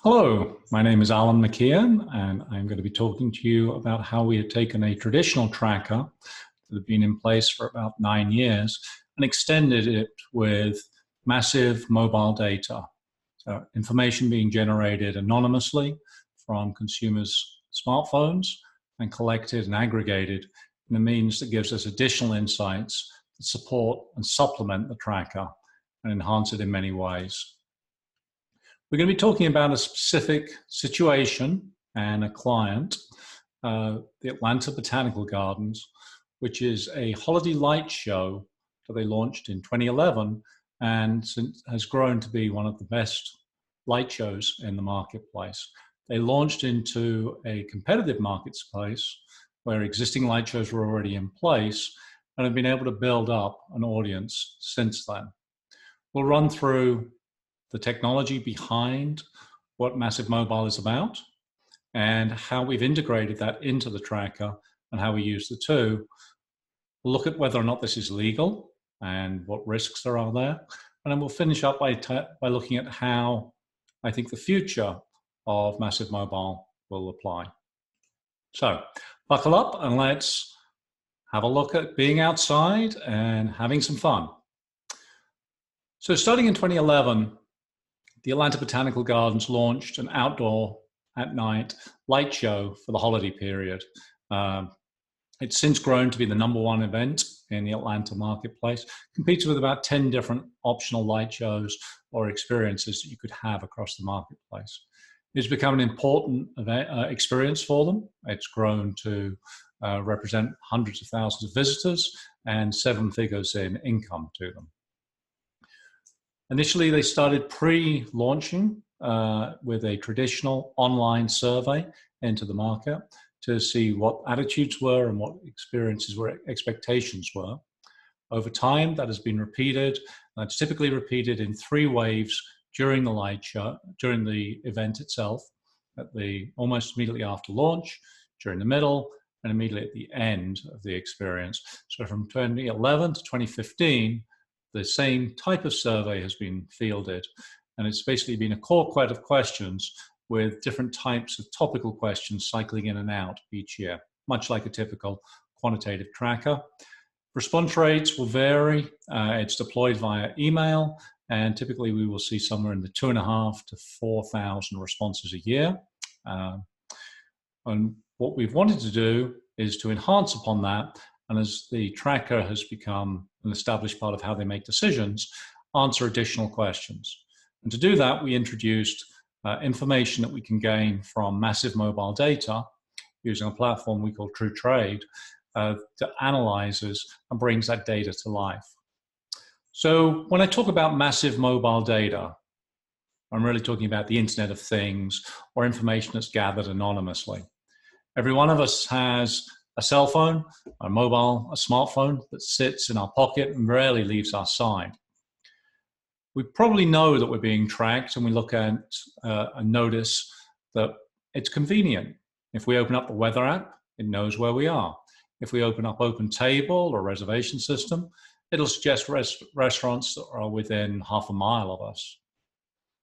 Hello, my name is Alan McKeon, and I'm going to be talking to you about how we have taken a traditional tracker that had been in place for about 9 years and extended it with massive mobile data. So information being generated anonymously from consumers' smartphones and collected and aggregated in a means that gives us additional insights that support and supplement the tracker and enhance it in many ways. We're going to be talking about a specific situation and a client, the Atlanta Botanical Gardens, which is a holiday light show that they launched in 2011 and has grown to be one of the best light shows in the marketplace. They launched into a competitive marketplace where existing light shows were already in place and have been able to build up an audience since then. We'll run through the technology behind what Massive Mobile is about and how we've integrated that into the tracker and how we use the two. We'll look at whether or not this is legal and what risks there are there. And then we'll finish up by looking at how I think the future of Massive Mobile will apply. So buckle up and let's have a look at being outside and having some fun. So starting in 2011, the Atlanta Botanical Gardens launched an outdoor at night light show for the holiday period. It's since grown to be the #1 event in the Atlanta marketplace, competes with about 10 different optional light shows or experiences that you could have across the marketplace. It's become an important experience for them. It's grown to represent hundreds of thousands of visitors and 7 figures in income to them. Initially, they started pre-launching with a traditional online survey into the market to see what attitudes were and what experiences were, expectations were. Over time, that has been repeated. It's typically repeated in 3 waves during the light show, during the event itself, almost immediately after launch, during the middle, and immediately at the end of the experience. So from 2011 to 2015, the same type of survey has been fielded, and it's basically been a core set of questions with different types of topical questions cycling in and out each year, much like a typical quantitative tracker. Response rates will vary. It's deployed via email, and typically we will see somewhere in the 2,500 to 4,000 responses a year. And what we've wanted to do is to enhance upon that, and as the tracker has become an established part of how they make decisions, answer additional questions. And to do that, we introduced information that we can gain from massive mobile data using a platform we call True Trade that analyzes and brings that data to life. So when I talk about massive mobile data, I'm really talking about the Internet of Things or information that's gathered anonymously. Every one of us has a cell phone, a smartphone that sits in our pocket and rarely leaves our side. We probably know that we're being tracked, and we look at and notice that it's convenient. If we open up the weather app, it knows where we are. If we open up Open Table or reservation system, it'll suggest restaurants that are within half a mile of us.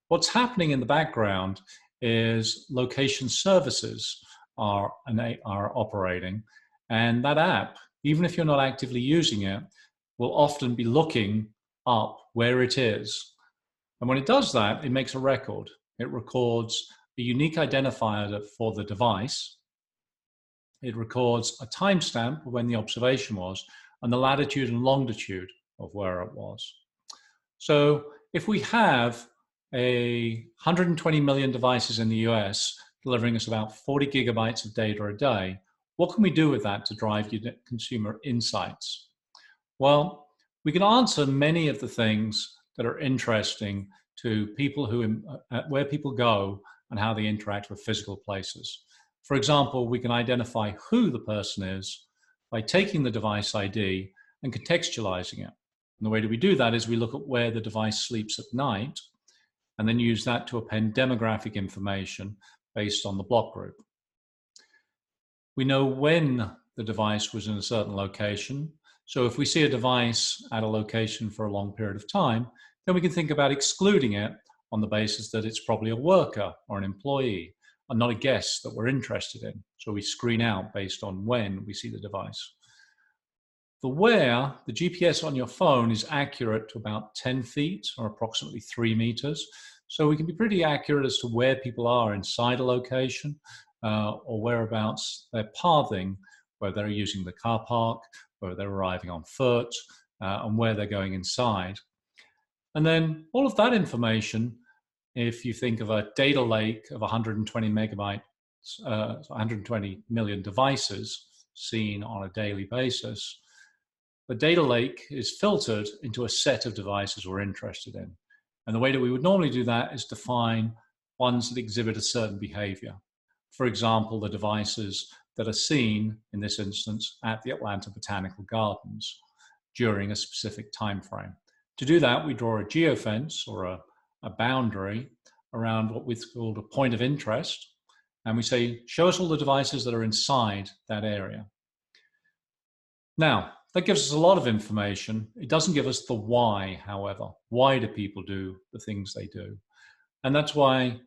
What's happening in the background is location services are operating. And that app, even if you're not actively using it, will often be looking up where it is. And when it does that, it makes a record. It records a unique identifier for the device. It records a timestamp of when the observation was and the latitude and longitude of where it was. So if we have 120 million devices in the US delivering us about 40 gigabytes of data a day, what can we do with that to drive consumer insights? Well, we can answer many of the things that are interesting to people where people go and how they interact with physical places. For example, we can identify who the person is by taking the device ID and contextualizing it. And the way that we do that is we look at where the device sleeps at night and then use that to append demographic information based on the block group. We know when the device was in a certain location. So if we see a device at a location for a long period of time, then we can think about excluding it on the basis that it's probably a worker or an employee and not a guest that we're interested in. So we screen out based on when we see the device. The where, the GPS on your phone is accurate to about 10 feet or approximately 3 meters. So we can be pretty accurate as to where people are inside a location or whereabouts they're pathing, where they're using the car park, where they're arriving on foot, and where they're going inside. And then all of that information, if you think of a data lake of 120 megabytes, 120 million devices seen on a daily basis, the data lake is filtered into a set of devices we're interested in. And the way that we would normally do that is define ones that exhibit a certain behavior. For example, the devices that are seen, in this instance, at the Atlanta Botanical Gardens during a specific time frame. To do that, we draw a geofence or a boundary around what we've called a point of interest. And we say, show us all the devices that are inside that area. Now, that gives us a lot of information. It doesn't give us the why, however. Why do people do the things they do? And that's why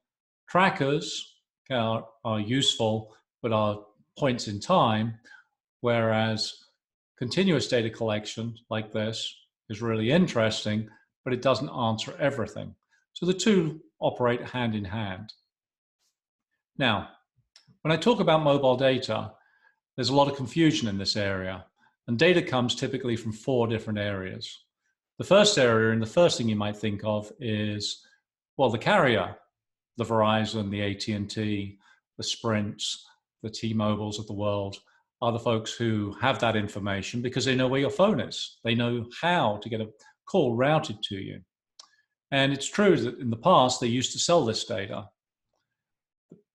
trackers are useful, but are points in time, whereas continuous data collection like this is really interesting, but it doesn't answer everything. So the two operate hand in hand. Now, when I talk about mobile data, there's a lot of confusion in this area. And data comes typically from 4 different areas. The first area, and the first thing you might think of is, well, the carrier, the Verizon, the AT&T, the Sprints, the T-Mobiles of the world, are the folks who have that information because they know where your phone is. They know how to get a call routed to you. And it's true that in the past, they used to sell this data.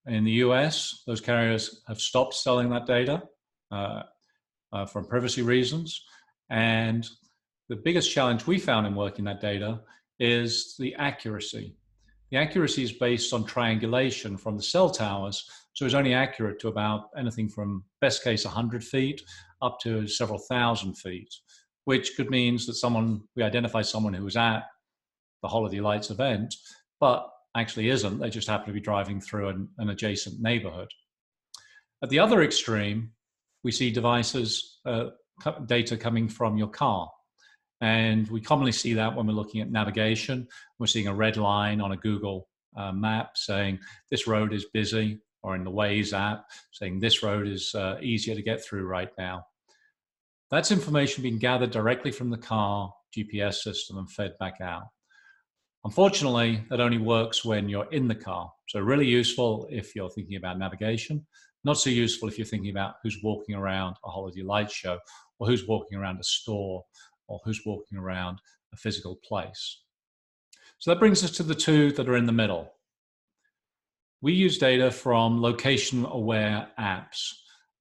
In the US, those carriers have stopped selling that data from privacy reasons. And the biggest challenge we found in working that data is the accuracy. The accuracy is based on triangulation from the cell towers, so it's only accurate to about anything from, best case, 100 feet up to several thousand feet, which could mean that we identify someone who was at the Holiday Lights event, but actually isn't. They just happen to be driving through an adjacent neighborhood. At the other extreme, we see devices, data coming from your car. And we commonly see that when we're looking at navigation. We're seeing a red line on a Google map saying this road is busy, or in the Waze app saying this road is easier to get through right now. That's information being gathered directly from the car GPS system and fed back out. Unfortunately, that only works when you're in the car. So really useful if you're thinking about navigation, not so useful if you're thinking about who's walking around a holiday light show, or who's walking around a store, or who's walking around a physical place. So that brings us to the two that are in the middle. We use data from location-aware apps.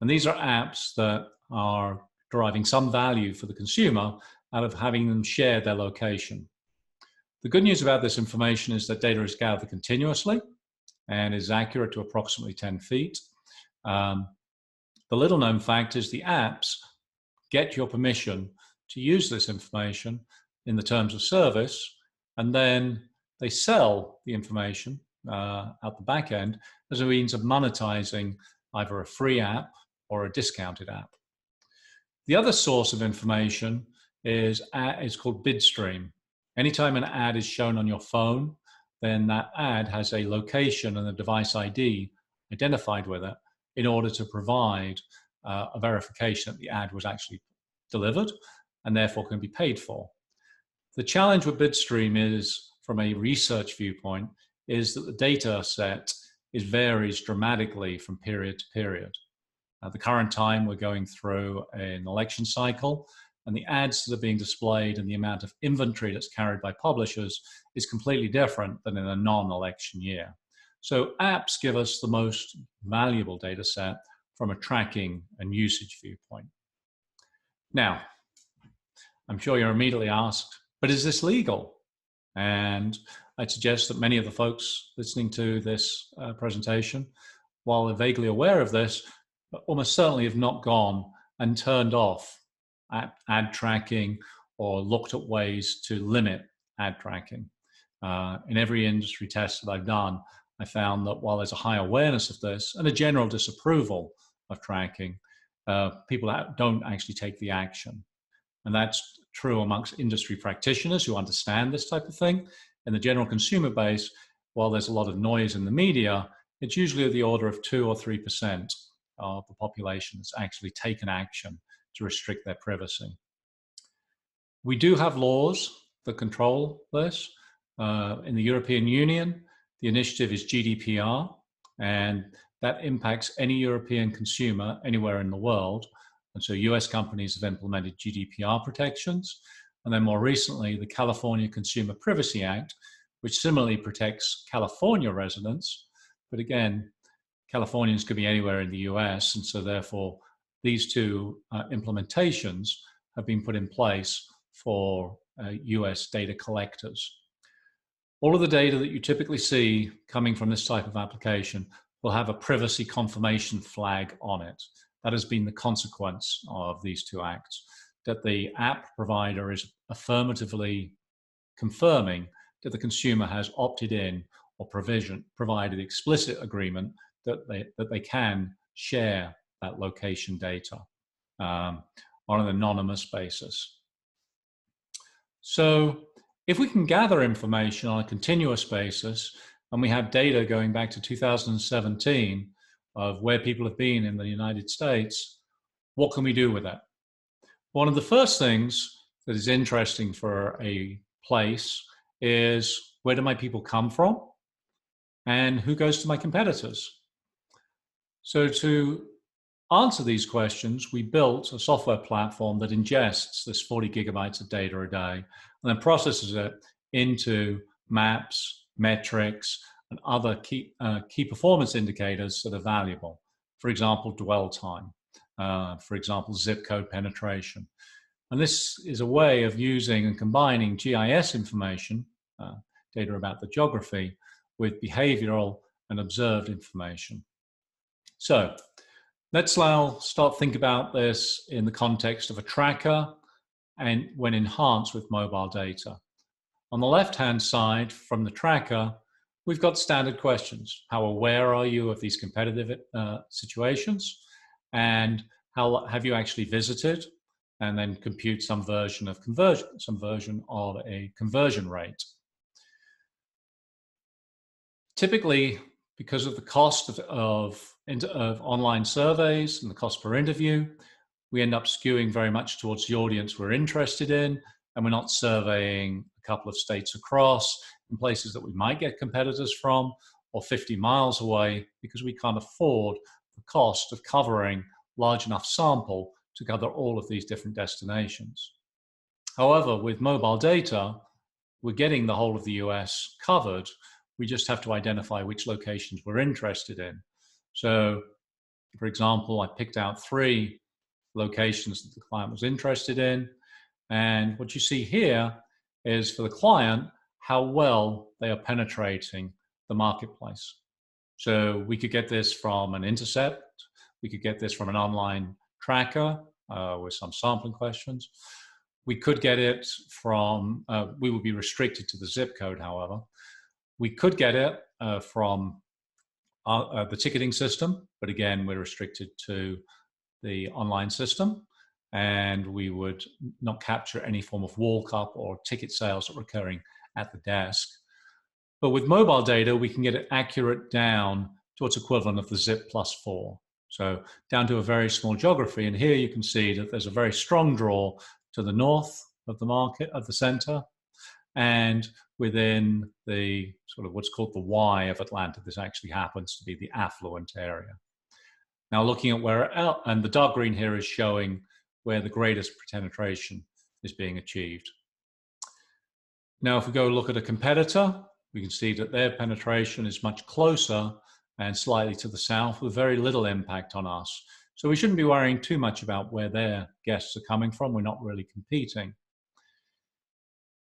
And these are apps that are deriving some value for the consumer out of having them share their location. The good news about this information is that data is gathered continuously and is accurate to approximately 10 feet. The little known fact is the apps get your permission to use this information in the terms of service, and then they sell the information at the back end as a means of monetizing either a free app or a discounted app. The other source of information is called bidstream. Anytime an ad is shown on your phone, then that ad has a location and a device ID identified with it in order to provide a verification that the ad was actually delivered and therefore can be paid for. The challenge with bidstream is, from a research viewpoint, is that the data set varies dramatically from period to period. At the current time, we're going through an election cycle, and the ads that are being displayed and the amount of inventory that's carried by publishers is completely different than in a non-election year. So apps give us the most valuable data set from a tracking and usage viewpoint. Now, I'm sure you're immediately asked, but is this legal? And I'd suggest that many of the folks listening to this presentation, while they're vaguely aware of this, almost certainly have not gone and turned off ad tracking or looked at ways to limit ad tracking. In every industry test that I've done, I found that while there's a high awareness of this and a general disapproval of tracking, people don't actually take the action. And that's true amongst industry practitioners who understand this type of thing. In the general consumer base, while there's a lot of noise in the media, it's usually of the order of 2 or 3% of the population that's actually taken action to restrict their privacy. We do have laws that control this. In the European Union, the initiative is GDPR, and that impacts any European consumer anywhere in the world. And so US companies have implemented GDPR protections. And then more recently, the California Consumer Privacy Act, which similarly protects California residents. But again, Californians could be anywhere in the US. And so therefore, these two implementations have been put in place for US data collectors. All of the data that you typically see coming from this type of application will have a privacy confirmation flag on it. That has been the consequence of these two acts, that the app provider is affirmatively confirming that the consumer has opted in or provided explicit agreement that they can share that location data on an anonymous basis. So if we can gather information on a continuous basis, and we have data going back to 2017 of where people have been in the United States, what can we do with that? One of the first things that is interesting for a place is, where do my people come from? And who goes to my competitors? So to answer these questions, we built a software platform that ingests this 40 gigabytes of data a day and then processes it into maps, metrics, and other key performance indicators that are valuable. For example, dwell time. For example, zip code penetration. And this is a way of using and combining GIS information, data about the geography, with behavioral and observed information. So let's now start thinking about this in the context of a tracker and when enhanced with mobile data. On the left-hand side from the tracker, we've got standard questions. How aware are you of these competitive situations? And how have you actually visited? And then compute some version of conversion, some version of a conversion rate. Typically, because of the cost of online surveys and the cost per interview, we end up skewing very much towards the audience we're interested in, and we're not surveying a couple of states across in places that we might get competitors from, or 50 miles away, because we can't afford the cost of covering large enough sample to cover all of these different destinations. However, with mobile data, we're getting the whole of the US covered. We just have to identify which locations we're interested in. So, for example, I picked out 3 locations that the client was interested in. And what you see here is, for the client, how well they are penetrating the marketplace. So we could get this from an intercept. We could get this from an online tracker with some sampling questions. We could get it from, we would be restricted to the zip code, however. We could get it from the ticketing system, but again, we're restricted to the online system, and we would not capture any form of walk-up or ticket sales that were occurring at the desk. But with mobile data, we can get it accurate down to what's equivalent of the zip +4. So down to a very small geography. And here you can see that there's a very strong draw to the north of the market, of the center, and within the sort of what's called the Y of Atlanta, this actually happens to be the affluent area. Now looking at where, and the dark green here is showing where the greatest penetration is being achieved. Now if we go look at a competitor, we can see that their penetration is much closer and slightly to the south with very little impact on us. So we shouldn't be worrying too much about where their guests are coming from. We're not really competing.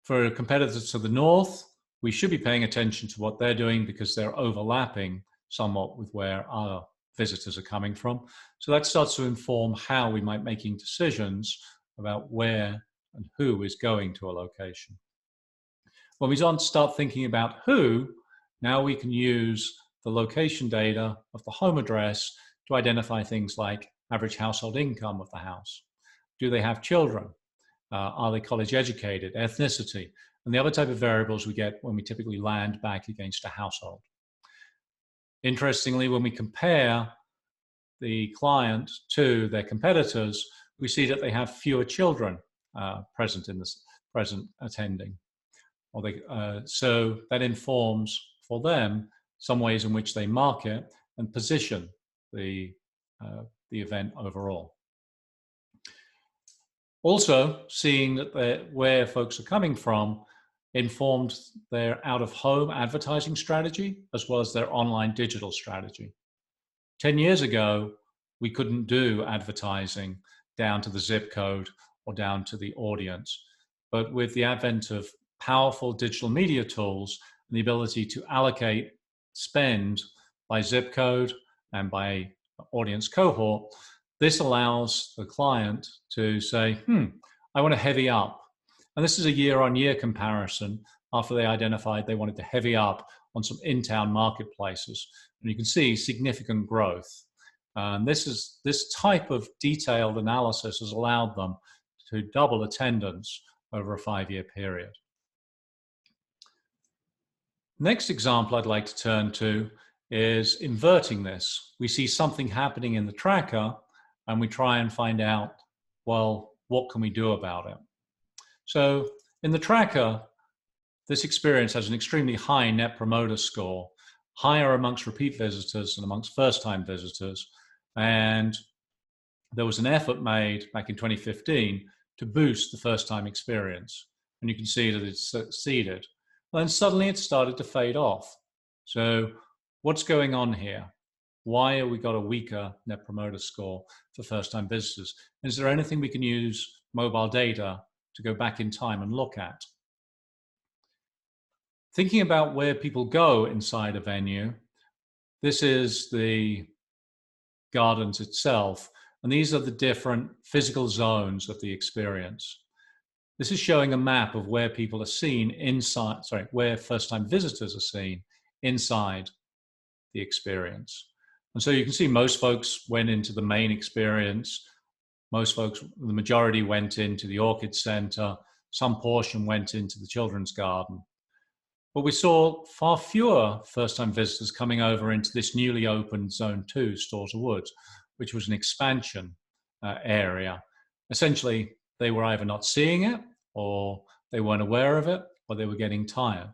For competitors to the north, we should be paying attention to what they're doing because they're overlapping somewhat with where our visitors are coming from. So that starts to inform how we might be making decisions about where and who is going to a location. When we start thinking about who, now we can use the location data of the home address to identify things like average household income of the house. Do they have children? Are they college educated? Ethnicity? And the other type of variables we get when we typically land back against a household. Interestingly, when we compare the client to their competitors, we see that they have fewer children present attending. So that informs for them some ways in which they market and position the event overall. Also, seeing that where folks are coming from informed their out-of-home advertising strategy as well as their online digital strategy. 10 years ago, we couldn't do advertising down to the zip code or down to the audience. But with the advent of powerful digital media tools and the ability to allocate spend by zip code and by audience cohort, this allows the client to say, I want to heavy up. And this is a year-on-year comparison after they identified they wanted to heavy up on some in-town marketplaces. And you can see significant growth. And this type of detailed analysis has allowed them to double attendance over a 5-year period. Next example I'd like to turn to is inverting this. We see something happening in the tracker and we try and find out, well, what can we do about it? So in the tracker, this experience has an extremely high Net Promoter Score, higher amongst repeat visitors than amongst first-time visitors. And there was an effort made back in 2015 to boost the first-time experience. And you can see that it's succeeded. And then suddenly it started to fade off. So what's going on here? Why have we got a weaker Net Promoter Score for first-time visitors? Is there anything we can use mobile data to go back in time and look at? Thinking about where people go inside a venue, this is the gardens itself, and these are the different physical zones of the experience. This is showing a map of where people are seen inside, where first-time visitors are seen inside the experience. And so you can see most folks went into the main experience. Most folks, the majority went into the Orchid Center. Some portion went into the Children's Garden. But we saw far fewer first-time visitors coming over into this newly opened Zone 2, Stores of Woods, which was an expansion area. Essentially, they were either not seeing it, or they weren't aware of it, or they were getting tired.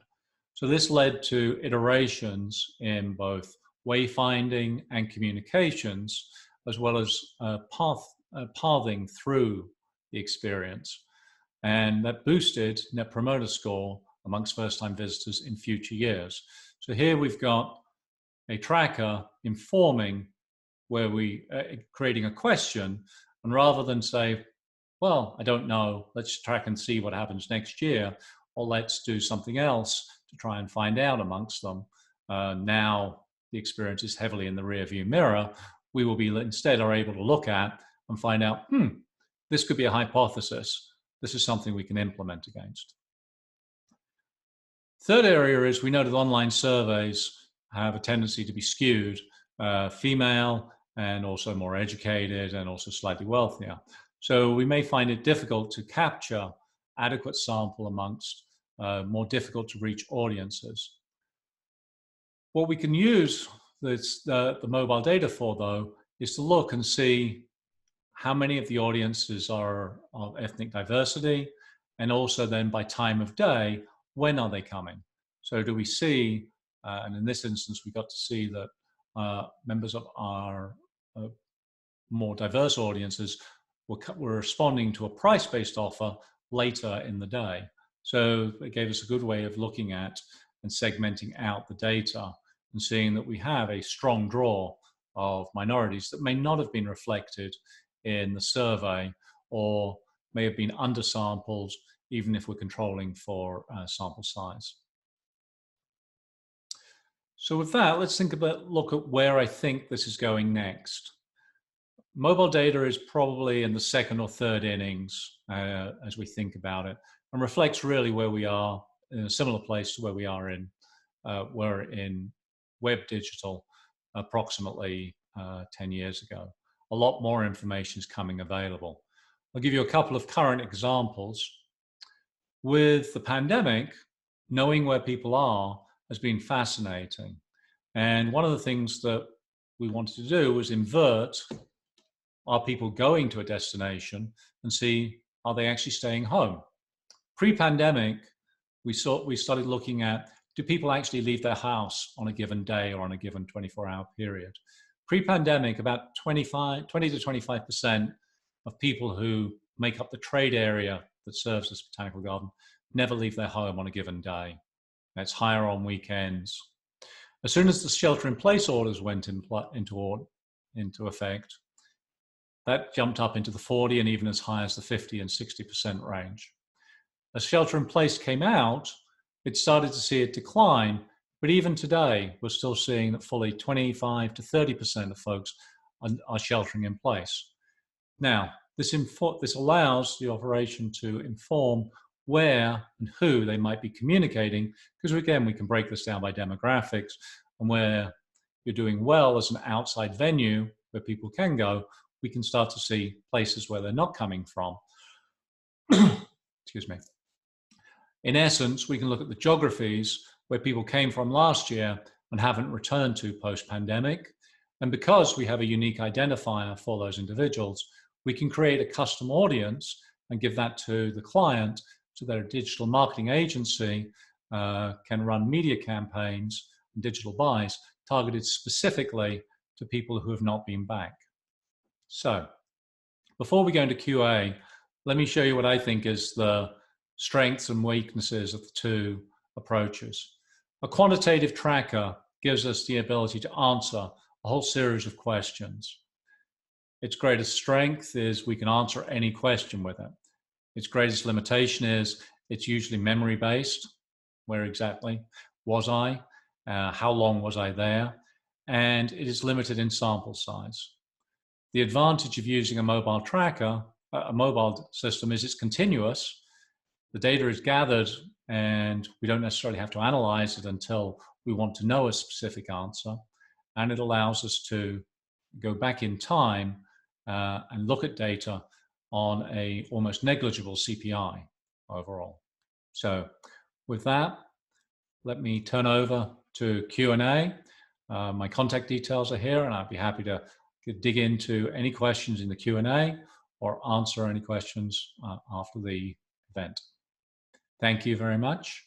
So this led to iterations in both wayfinding and communications, as well as pathing through the experience. And that boosted Net Promoter Score amongst first-time visitors in future years. So here we've got a tracker informing where creating a question, and rather than say, well, I don't know, let's track and see what happens next year, or let's do something else to try and find out amongst them. Now the experience is heavily in the rearview mirror. We will be instead are able to look at and find out, this could be a hypothesis. This is something we can implement against. Third area is we know that online surveys have a tendency to be skewed, female and also more educated and also slightly wealthier. So we may find it difficult to capture adequate sample amongst more difficult to reach audiences. What we can use the mobile data for, though, is to look and see how many of the audiences are of ethnic diversity, and also then by time of day, when are they coming? So do we see, and in this instance, we got to see that members of our more diverse audiences were responding to a price-based offer later in the day. So it gave us a good way of looking at and segmenting out the data and seeing that we have a strong draw of minorities that may not have been reflected in the survey or may have been undersampled, even if we're controlling for sample size. So with that, let's look at where I think this is going next. Mobile data is probably in the second or third innings as we think about it, and reflects really where we are in a similar place to where we are in, were in web digital approximately 10 years ago. A lot more information is coming available. I'll give you a couple of current examples. With the pandemic, knowing where people are has been fascinating. And one of the things that we wanted to do was invert, are people going to a destination, and see, are they actually staying home? Pre-pandemic, we started looking at, do people actually leave their house on a given day or on a given 24-hour period? Pre-pandemic, about 20 to 25% of people who make up the trade area that serves this botanical garden never leave their home on a given day. That's higher on weekends. As soon as the shelter-in-place orders went into effect, that jumped up into the 40 and even as high as the 50 and 60% range. As shelter-in-place came out, it started to see it decline, but even today, we're still seeing that fully 25 to 30% of folks are sheltering in place. Now, this allows the operation to inform where and who they might be communicating, because again, we can break this down by demographics, and where you're doing well as an outside venue where people can go, we can start to see places where they're not coming from. Excuse me. In essence, we can look at the geographies where people came from last year and haven't returned to post-pandemic. And because we have a unique identifier for those individuals, we can create a custom audience and give that to the client so that a digital marketing agency can run media campaigns and digital buys targeted specifically to people who have not been back. So before we go into QA, let me show you what I think is the strengths and weaknesses of the two approaches. A quantitative tracker gives us the ability to answer a whole series of questions. Its greatest strength is we can answer any question with it. Its greatest limitation is it's usually memory-based. Where exactly was I? How long was I there? And it is limited in sample size. The advantage of using a mobile tracker, a mobile system, is it's continuous. The data is gathered and we don't necessarily have to analyze it until we want to know a specific answer. And it allows us to go back in time and look at data on a almost negligible CPI overall. So with that, let me turn over to Q&A. My contact details are here, and I'd be happy to dig into any questions in the Q&A or answer any questions after the event. Thank you very much.